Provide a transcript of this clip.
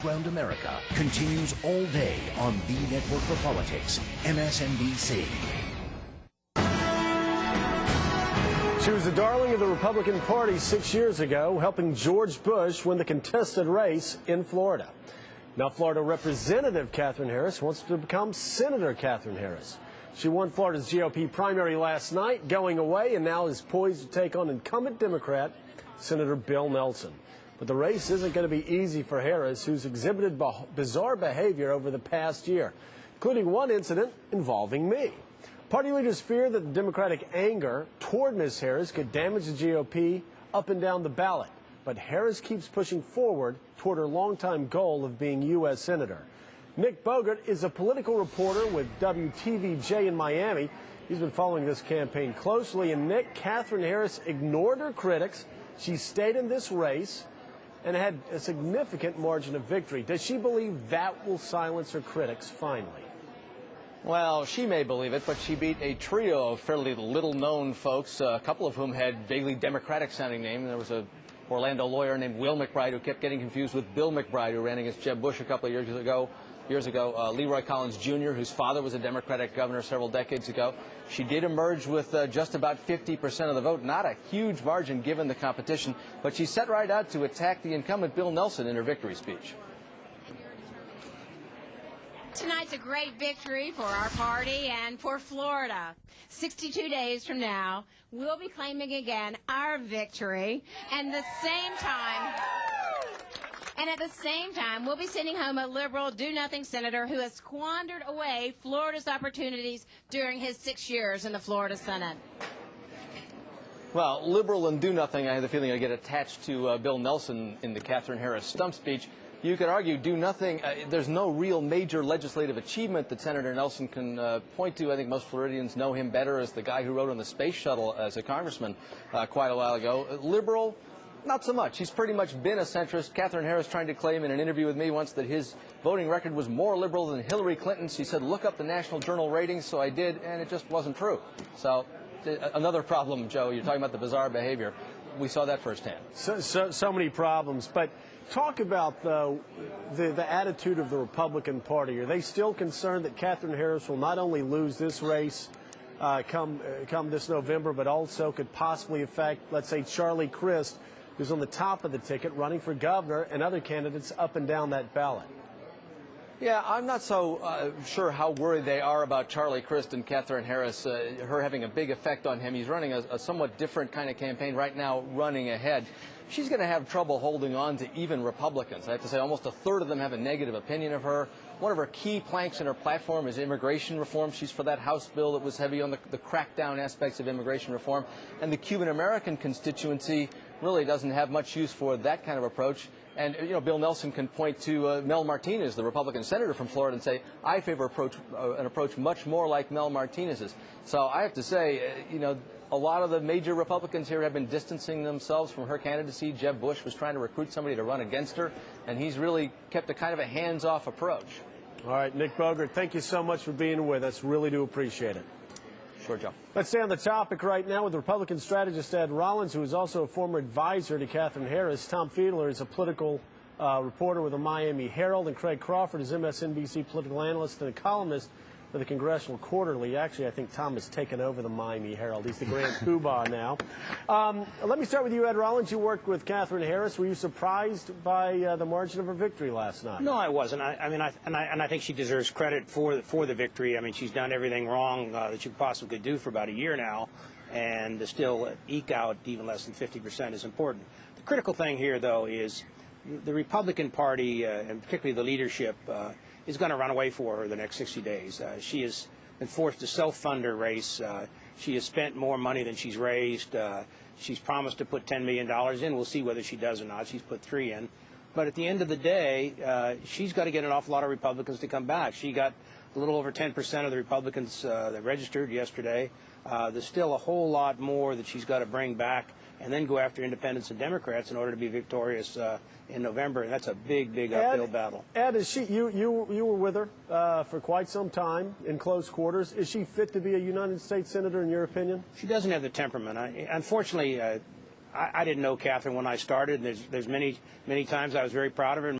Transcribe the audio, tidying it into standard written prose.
Around America continues all day on the Network for Politics, MSNBC. She was the darling of the Republican Party 6 years ago, helping George Bush win the contested race in Florida. Now Florida Representative Katherine Harris wants to become Senator Katherine Harris. She won Florida's GOP primary last night, going away, and now is poised to take on incumbent Democrat Senator Bill Nelson. But the race isn't going to be easy for Harris, who's exhibited bizarre behavior over the past year, including one incident involving me. Party leaders fear that the Democratic anger toward Ms. Harris could damage the GOP up and down the ballot. But Harris keeps pushing forward toward her longtime goal of being U.S. Senator. Nick Bogert is a political reporter with WTVJ in Miami. He's been following this campaign closely. And Nick, Katherine Harris ignored her critics. She stayed in this race and had a significant margin of victory. Does she believe that will silence her critics finally? Well, she may believe it, but she beat a trio of fairly little-known folks, a couple of whom had vaguely Democratic-sounding names. There was a Orlando lawyer named Will McBride who kept getting confused with Bill McBride, who ran against Jeb Bush a couple of years ago. Leroy Collins Jr., whose father was a Democratic governor several decades ago. She did emerge with just about 50% of the vote. Not a huge margin given the competition, but she set right out to attack the incumbent Bill Nelson in her victory speech. Tonight's a great victory for our party and for Florida. 62 days from now, we'll be claiming again our victory, and at the same time, we'll be sending home a liberal, do-nothing senator who has squandered away Florida's opportunities during his 6 years in the Florida Senate. Well, liberal and do-nothing, I have the feeling I get attached to Bill Nelson in the Katherine Harris stump speech. You could argue do-nothing. There's no real major legislative achievement that Senator Nelson can point to. I think most Floridians know him better as the guy who rode on the space shuttle as a congressman quite a while ago. Liberal? Not so much. He's pretty much been a centrist. Katherine Harris trying to claim in an interview with me once that his voting record was more liberal than Hillary Clinton's. She said, look up the National Journal ratings, so I did, and it just wasn't true. So another problem, Joe, you're talking about the bizarre behavior. We saw that firsthand. So many problems. But talk about, though, the attitude of the Republican Party. Are they still concerned that Katherine Harris will not only lose this race come this November, but also could possibly affect, let's say, Charlie Crist, who's on the top of the ticket running for governor, and other candidates up and down that ballot? Yeah, I'm not so sure how worried they are about Charlie Crist and Katherine Harris, her having a big effect on him. He's running a somewhat different kind of campaign right now, running ahead. She's going to have trouble holding on to even Republicans. I have to say almost a third of them have a negative opinion of her. One of her key planks in her platform is immigration reform. She's for that House bill that was heavy on the crackdown aspects of immigration reform. And the Cuban-American constituency really doesn't have much use for that kind of approach. And, you know, Bill Nelson can point to Mel Martinez, the Republican senator from Florida, and say, I favor an approach much more like Mel Martinez's. So I have to say, you know, a lot of the major Republicans here have been distancing themselves from her candidacy. Jeb Bush was trying to recruit somebody to run against her, and he's really kept a kind of a hands-off approach. All right, Nick Bogert, thank you so much for being with us. Really do appreciate it. Sure, Joe. Let's stay on the topic right now with Republican strategist Ed Rollins, who is also a former advisor to Katherine Harris. Tom Fiedler is a political reporter with the Miami Herald, and Craig Crawford is MSNBC political analyst and a columnist for the Congressional Quarterly. Actually, I think Tom has taken over the Miami Herald. He's the grand poobah now. Let me start with you, Ed Rollins. You worked with Katherine Harris. Were you surprised by the margin of her victory last night? No, I wasn't. I think she deserves credit for the victory. I mean, she's done everything wrong that she possibly could do for about a year now, and to still eke out even less than 50% is important. The critical thing here, though, is the Republican Party, and particularly the leadership, is going to run away for her the next 60 days. She has been forced to self-fund her race. She has spent more money than she's raised. She's promised to put $10 million in. We'll see whether she does or not. She's put $3 million in. But at the end of the day, she's got to get an awful lot of Republicans to come back. She got a little over 10% of the Republicans that registered yesterday. There's still a whole lot more that she's got to bring back and then go after independents and Democrats in order to be victorious in November, and that's a big, big uphill battle. Ed, is she? You were with her for quite some time in close quarters. Is she fit to be a United States senator, in your opinion? She doesn't have the temperament. Unfortunately, I didn't know Katherine when I started. There's many times I was very proud of her.